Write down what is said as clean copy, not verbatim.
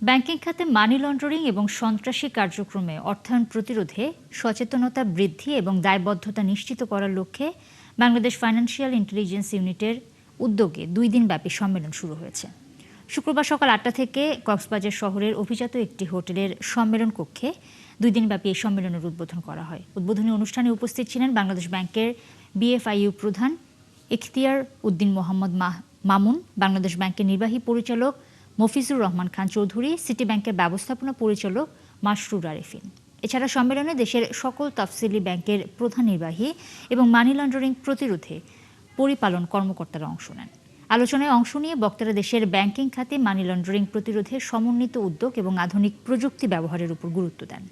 Banking খাতে money laundering এবং সন্ত্রাসী কার্যক্রমে অর্থায়ন প্রতিরোধে সচেতনতা বৃদ্ধি এবং দায়বদ্ধতা নিশ্চিত করার লক্ষ্যে বাংলাদেশ ফাইন্যান্সিয়াল ইন্টেলিজেন্স ইউনিটের উদ্যোগে 2 দিনব্যাপী সম্মেলন শুরু হয়েছে। শুক্রবার সকাল 8টা থেকে কক্সবাজার শহরের অভিজাত একটি হোটেলের সম্মেলন কক্ষে 2 দিনব্যাপী এই সম্মেলনের উদ্বোধন করা হয়। উদ্বোধনী অনুষ্ঠানে উপস্থিত ছিলেন বাংলাদেশ ব্যাংকের বিএফআইইউ প্রধান ইখতিয়ার উদ্দিন মোহাম্মদ মামুন, বাংলাদেশ ব্যাংকের নির্বাহী পরিচালক মফিজুর রহমান খান চৌধুরী, সিটি ব্যাংকের ব্যবস্থাপনা পরিচালক মাসরুর আরেফিন। এছাড়া সম্মেলনে দেশের সকল তফসিলি ব্যাংকের প্রধান নির্বাহী এবং মানি লন্ডারিং প্রতিরোধে পরিপালন কর্মকর্তারা অংশ নেন। আলোচনায় অংশ নিয়ে বক্তারা দেশের ব্যাংকিং খাতে মানি লন্ডারিং প্রতিরোধে সমন্বিত উদ্যোগ এবং আধুনিক প্রযুক্তি ব্যবহারের উপর গুরুত্ব দেন।